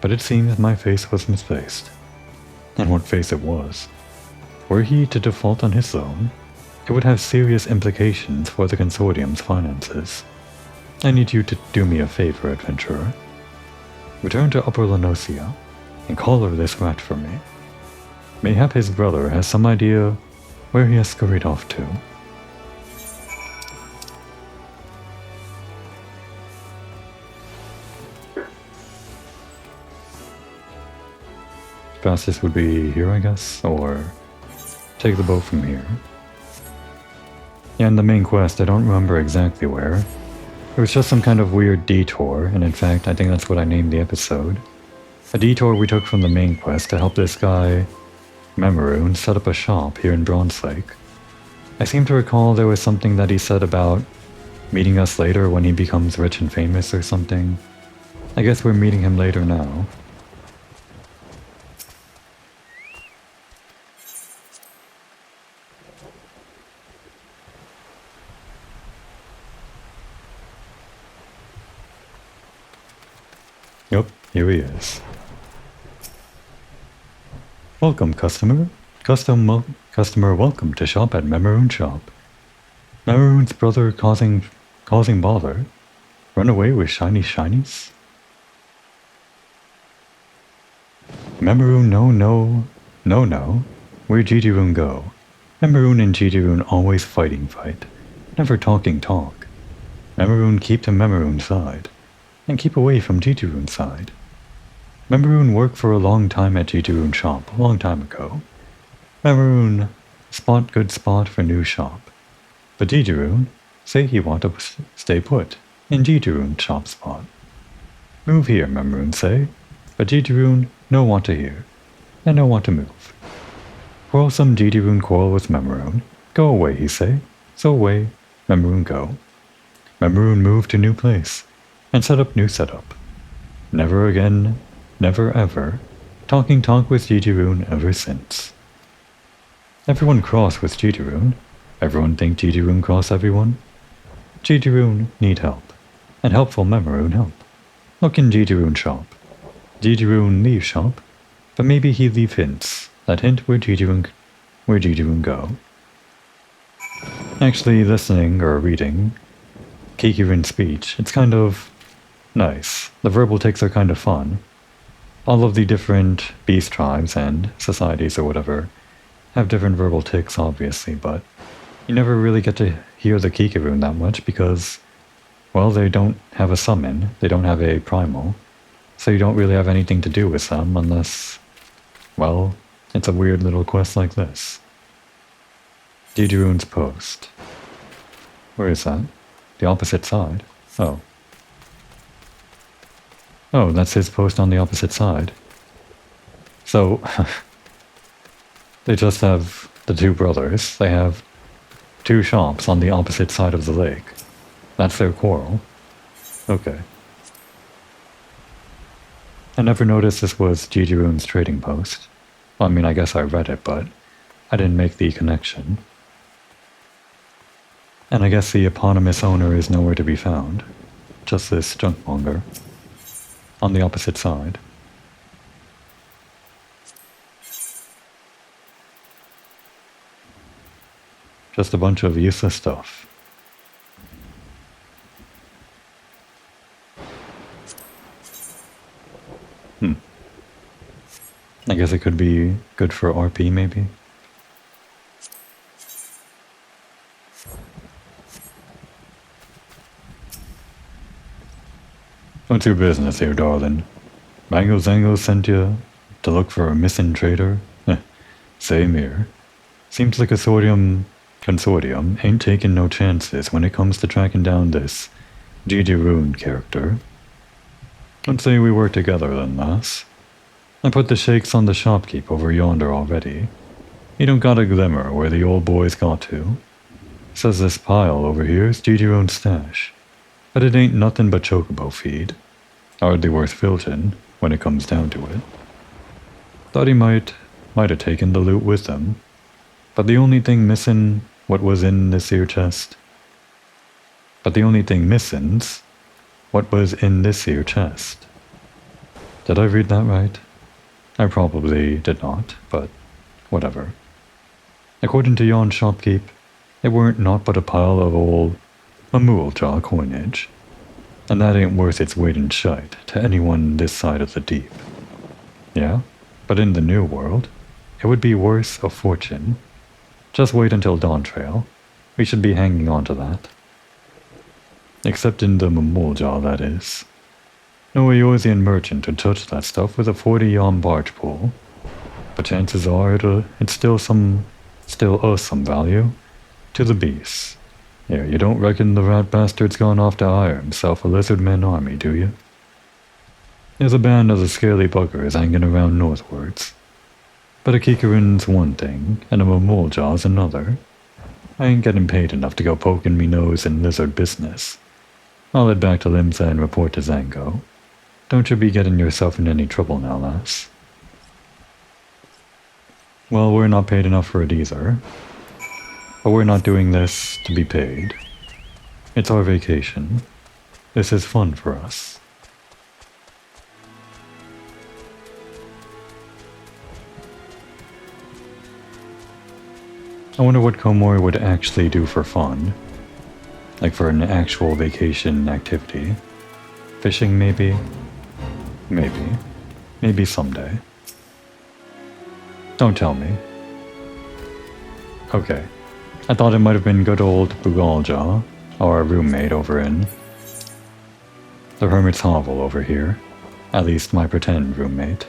but it seems my face was misplaced. And what face it was. Were he to default on his loan, it would have serious implications for the consortium's finances. I need you to do me a favor, adventurer. Return to Upper Lenosia and collar this rat for me. Mayhap his brother has some idea where he has scurried off to. Fastest would be here, I guess, or take the boat from here. Yeah, in the main quest, I don't remember exactly where. It was just some kind of weird detour, and in fact, I think that's what I named the episode. A detour we took from the main quest to help this guy, Memoroon, set up a shop here in Bronze Lake. I seem to recall there was something that he said about meeting us later when he becomes rich and famous or something. I guess we're meeting him later now. Yep, here he is. Welcome, customer. Customer, welcome to shop at Memoroon Shop. Memoroon's brother causing bother. Run away with shiny shinies? Memoroon, no. Where'd Jijiroon go? Memoroon and Jijiroon always fight. Never talk. Memoroon keep to Memoroon's side, and keep away from Jijiroon's side. Memoroon worked for a long time at Jijiroon shop, a long time ago. Memoroon, good spot for new shop. But Jijiroon, say he want to stay put, in Jijiroon shop spot. Move here, Memoroon say, but Jijiroon no want to hear, and no want to move. Quarrelsome Jijiroon quarrel with Memoroon. Go away, he say, so away, Memoroon go. Memoroon move to new place, and set up new setup. Never again, never ever, talk with Jijiroon ever since. Everyone cross with Jijiroon. Everyone think Jijiroon cross everyone. Jijiroon need help, and helpful Memoroon help. Look in Jijiroon shop. Jijiroon leave shop, but maybe he leave hints, that hint where Jijiroon go. Actually listening or reading Kikirin's speech, it's kind of nice. The verbal tics are kind of fun. All of the different beast tribes and societies or whatever have different verbal tics, obviously, but you never really get to hear the Kikarun that much because, well, they don't have a summon, they don't have a primal, so you don't really have anything to do with them unless, well, it's a weird little quest like this. Gigirune's post. Where is that? The opposite side? Oh. Oh, that's his post on the opposite side. So, they just have the two brothers. They have two shops on the opposite side of the lake. That's their quarrel. Okay. I never noticed this was Gigirune's trading post. Well, I mean, I guess I read it, but I didn't make the connection. And I guess the eponymous owner is nowhere to be found. Just this junkmonger. On the opposite side. Just a bunch of useless stuff. I guess it could be good for RP, maybe? What's your business here, darling? Mango Zango sent you to look for a missing trader? Same here. Seems like a consortium ain't taking no chances when it comes to tracking down this Gigirune character. Let's say we work together then, lass. I put the shakes on the shopkeep over yonder already. You don't got a glimmer where the old boy's got to. Says this pile over here is Gigirune's stash, but it ain't nothing but chocobo feed. Hardly worth filching when it comes down to it. Thought he might have taken the loot with him, but the only thing missing what was in this here chest. But the only thing missing's what was in this here chest. Did I read that right? I probably did not, but whatever. According to yon shopkeep, it weren't naught but a pile of old Mamooljaw coinage, and that ain't worth its weight in shite to anyone this side of the deep. Yeah, but in the new world, it would be worth a fortune. Just wait until Dawntrail. We should be hanging on to that. Except in the Mamooljaw, that is. No Eorzean merchant would touch that stuff with a 40-yom barge pole. But chances are it's still us some value to the beasts. Yeah, you don't reckon the rat bastard's gone off to hire himself a lizardman army, do you? There's a band of the scaly buggers hanging around northwards. But a Kikarun's one thing, and a Mamooljaw's another. I ain't getting paid enough to go poking me nose in lizard business. I'll head back to Limsa and report to Zango. Don't you be getting yourself in any trouble now, lass. Well, we're not paid enough for it either. But we're not doing this to be paid. It's our vacation. This is fun for us. I wonder what Komori would actually do for fun. Like for an actual vacation activity. Fishing, maybe? Maybe. Maybe someday. Don't tell me. Okay. I thought it might have been good old Bugaljaw, our roommate over in the Hermit's Hovel over here. At least my pretend roommate.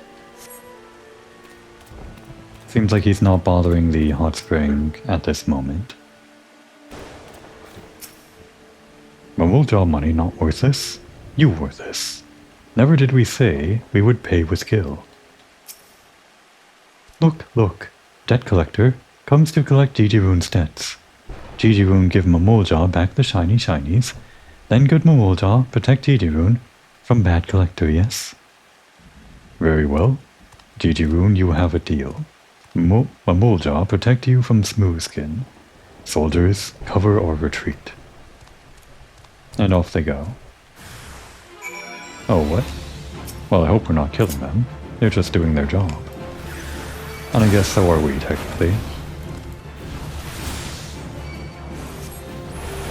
Seems like he's not bothering the hot spring at this moment. Mamooljaw money not worth this? You worth this. Never did we say we would pay with skill. Look, look. Debt collector comes to collect Gigirune's debts. Gigirune give Mamooljaw back the shiny shinies. Then good Mamooljaw protect Gigirune from bad collector, yes? Very well. Gigirune, you have a deal. Mamooljaw protect you from Smoothskin. Soldiers, cover or retreat. And off they go. Oh, what? Well, I hope we're not killing them. They're just doing their job. And I guess so are we, technically.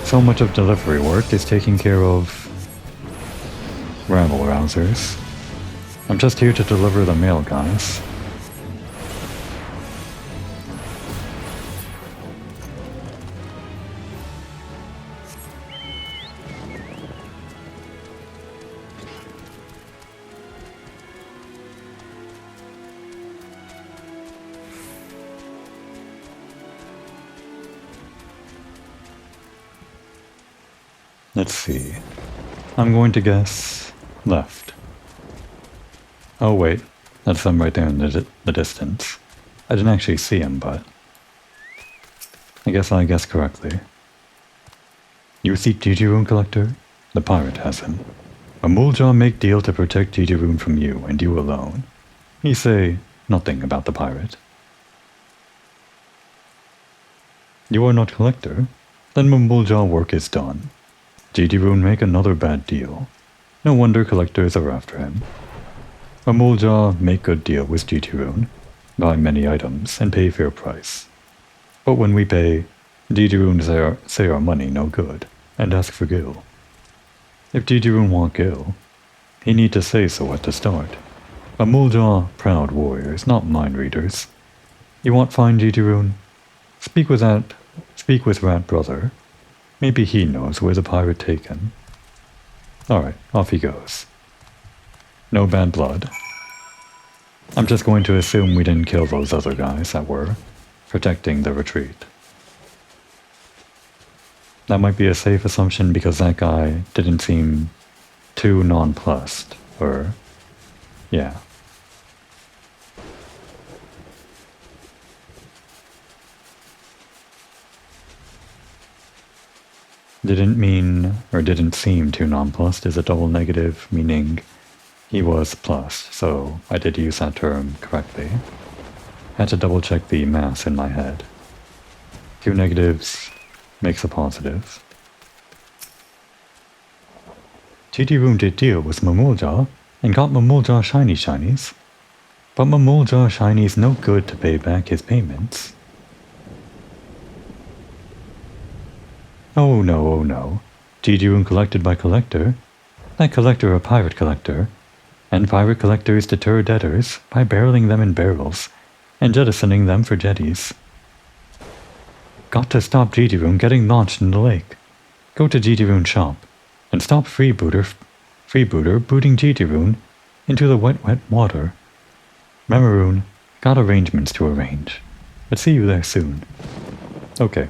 So much of delivery work is taking care of rabble rousers. I'm just here to deliver the mail, guys. Let's see. I'm going to guess left. Oh wait, that's them right there in the distance. I didn't actually see him, but I guess I guessed correctly. You seek GG Rune Collector? The pirate has him. A Muljaw make deal to protect GG Rune from you, and you alone. He say nothing about the pirate. You are not collector? Then Muljaw work is done. GG Rune make another bad deal. No wonder collectors are after him. Muljaw make good deal with GG Rune, buy many items, and pay fair price. But when we pay, GG Rune say our money no good, and ask for gil. If GG Rune want gil, he need to say so at the start. Muljaw proud warriors, not mind readers. You want find GG Rune? Speak with Rat Brother. Maybe he knows where the pirate taken. Alright, off he goes. No bad blood. I'm just going to assume we didn't kill those other guys that were protecting the retreat. That might be a safe assumption because that guy didn't seem too nonplussed, or yeah. Didn't seem too nonplussed is a double negative, meaning he was plussed, so I did use that term correctly. Had to double check the math in my head. 2 negatives makes a positive. GG Rune did deal with Mamuljaw and got Mamuljaw shiny shinies. But Mamuljaw shinies no good to pay back his payments. Oh no. GG Rune collected by collector. That collector a pirate collector. And pirate collectors deter debtors by barreling them in barrels and jettisoning them for jetties. Got to stop GG Rune getting launched in the lake. Go to GG Rune shop and stop freebooter booting GG Rune into the wet water. Memoroon, got arrangements to arrange. But see you there soon. Okay.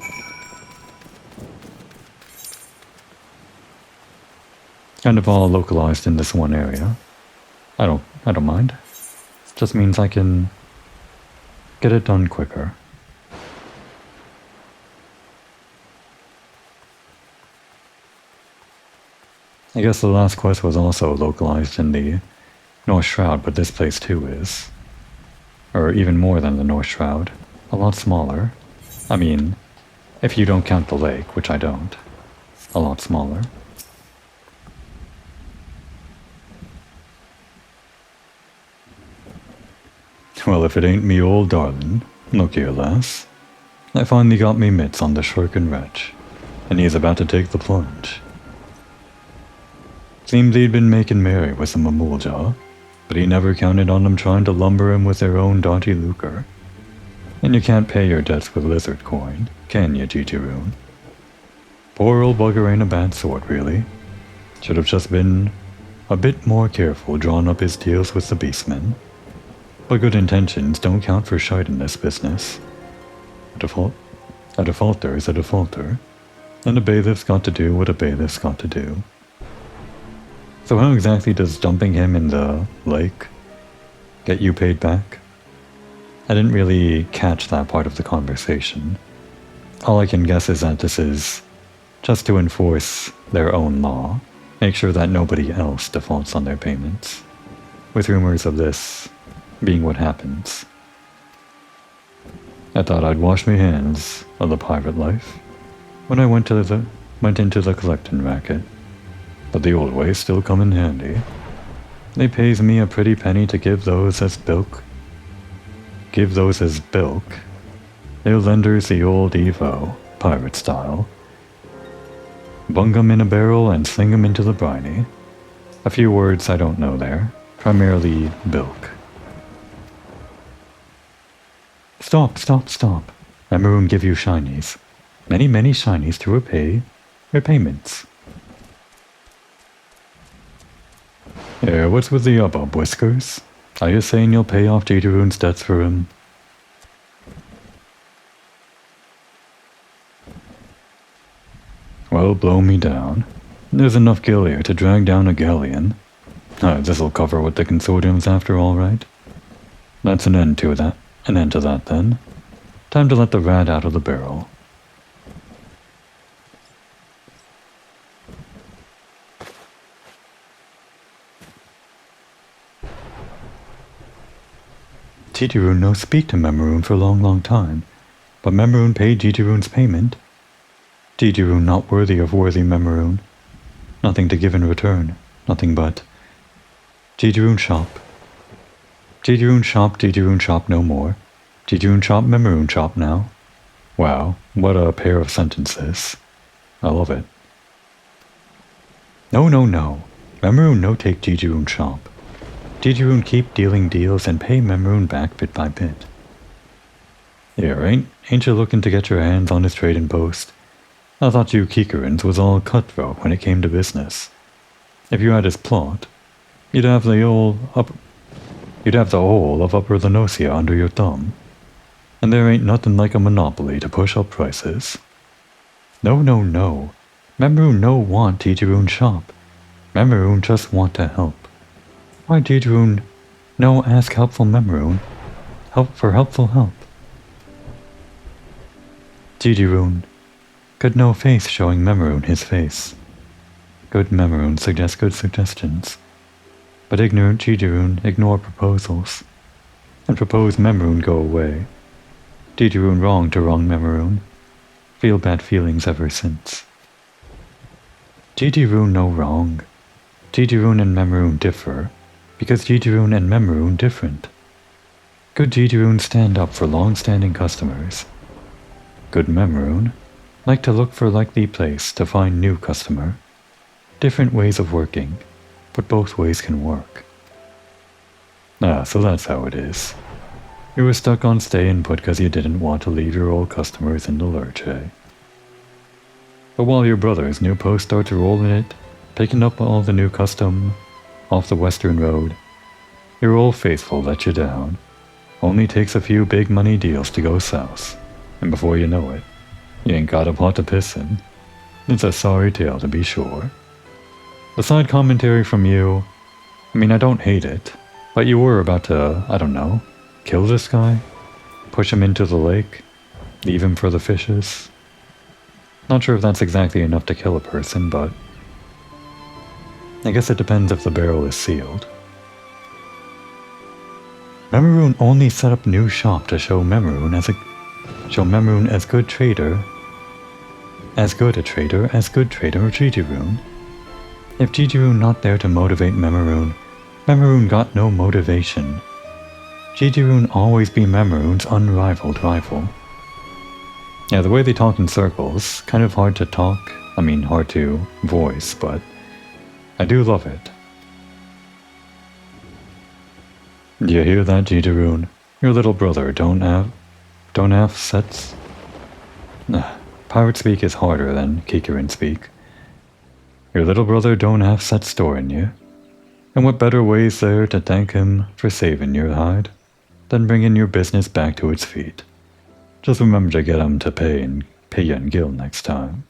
Kind of all localized in this one area. I don't mind. Just means I can get it done quicker. I guess the last quest was also localized in the North Shroud, but this place too is. Or even more than the North Shroud. A lot smaller. I mean, if you don't count the lake, which I don't. A lot smaller. Well, if it ain't me old darlin', look here, lass. I finally got me mitts on the shirkin' wretch, and he's about to take the plunge. Seems he'd been making merry with the Mamuljaw, but he never counted on them trying to lumber him with their own doughty lucre. And you can't pay your debts with lizard coin, can you, GG Rune? Poor old bugger ain't a bad sort, really. Should have just been a bit more careful drawing up his deals with the beastmen. But good intentions don't count for shite in this business. A defaulter is a defaulter, and a bailiff's got to do what a bailiff's got to do. So how exactly does dumping him in the lake get you paid back? I didn't really catch that part of the conversation. All I can guess is that this is just to enforce their own law, make sure that nobody else defaults on their payments, with rumors of this being what happens. I thought I'd wash my hands of the pirate life when I went into the collecting racket, but the old ways still come in handy. They pays me a pretty penny to give those as bilk. They're lenders the old Evo, pirate style. Bung 'em in a barrel and sling 'em into the briny. A few words I don't know there, primarily bilk. Stop. Memoroon give you shinies. Many shinies to repay repayments. Yeah, what's with the up, Whiskers? Are you saying you'll pay off GG Rune's debts for him? Well, blow me down. There's enough gil here to drag down a galleon. This'll cover what the consortium's after, all right. That's an end to that. An end to that, then. Time to let the rat out of the barrel. Jitiroon no speak to Memeroon for a long time, but Memeroon paid Jitiroon's payment. Jitiroon not worthy of worthy Memeroon. Nothing to give in return, nothing but Jitiroon shop. Jitiroon shop no more. Jitiroon shop, Memeroon shop now. Wow, what a pair of sentences. I love it. No. Memeroon no take Jitiroon shop. Jitiroon keep dealing deals and pay Memeroon back bit by bit. Yeah, ain't you looking to get your hands on his trading post? I thought you Kikarans was all cutthroat when it came to business. If you had his plot, you'd have the whole of Upper Lenosia under your thumb. And there ain't nothing like a monopoly to push up prices. No. Memeroon no want Jitiroon shop. Memeroon just want to help. Why Jitiroon no ask helpful Memeroon? Help for helpful help. Jitiroon could no face showing Memeroon his face. Good Memeroon suggest good suggestions. But ignorant Jitiroon ignore proposals. And propose Memeroon go away. Jitiroon wrong to wrong Memeroon. Feel bad feelings ever since. Jitiroon no wrong. Jitiroon and Memeroon differ, because Jitiroon and Memeroon different. Good Jitiroon stand up for long-standing customers. Good Memeroon like to look for likely place to find new customer. Different ways of working, but both ways can work. So that's how it is. You were stuck on staying put because you didn't want to leave your old customers in the lurch, eh? But while your brother's new post starts rolling it, picking up all the new custom off the western road, your old faithful let you down. Only takes a few big money deals to go south, and before you know it, you ain't got a pot to piss in. It's a sorry tale to be sure. The side commentary from you, I don't hate it, but you were about to, I don't know, kill this guy? Push him into the lake? Leave him for the fishes? Not sure if that's exactly enough to kill a person, but I guess it depends if the barrel is sealed. Memeroon only set up new shop to show Memeroon as good trader as good trader Jitiroon. If Jitiroon not there to motivate Memeroon, Memeroon got no motivation. Jitiroon always be Memeroon's unrivaled rival. Yeah, the way they talk in circles, kind of hard to talk, hard to voice, but I do love it. You hear that, Jitiroon? Your little brother don't have sets? Pirate speak is harder than Kikarin speak. Your little brother don't have set store in you. And what better way is there to thank him for saving your hide than bringing your business back to its feet? Just remember to get him to pay you in gil next time.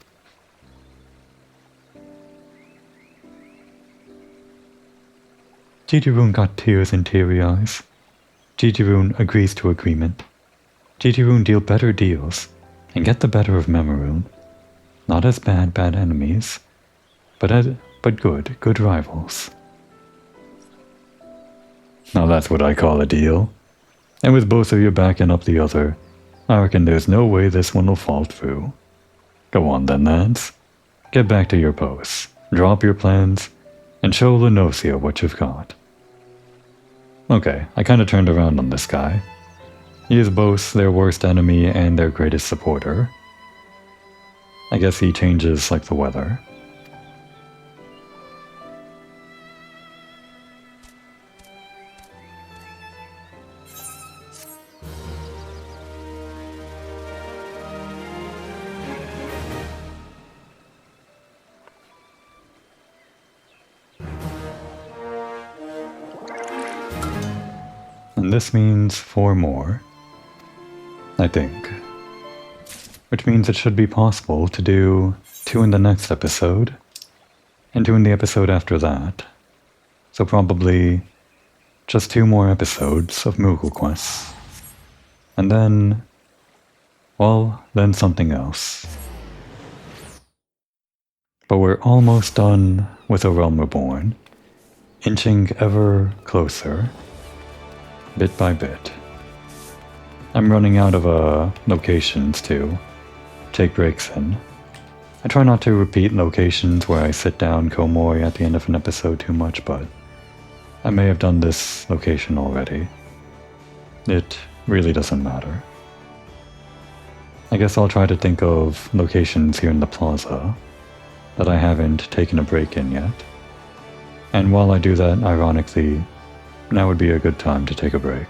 Jitiroon got tears in teary eyes. Jitiroon agrees to agreement. Jitiroon deal better deals and get the better of Memeroon. Not as bad enemies, but good rivals. Now that's what I call a deal. And with both of you backing up the other, I reckon there's no way this one will fall through. Go on then, lads. Get back to your posts, drop your plans, and show Lenosia what you've got. Okay, I kinda turned around on this guy. He is both their worst enemy and their greatest supporter. I guess he changes like the weather. And this means 4 more, I think. Which means it should be possible to do 2 in the next episode, and doing the episode after that. So probably just 2 more episodes of Moogle quests. And then, well, then something else. But we're almost done with A Realm Reborn, inching ever closer, bit by bit. I'm running out of locations to take breaks in. I try not to repeat locations where I sit down Komori at the end of an episode too much, but I may have done this location already. It really doesn't matter. I guess I'll try to think of locations here in the plaza that I haven't taken a break in yet. And while I do that, ironically, now would be a good time to take a break.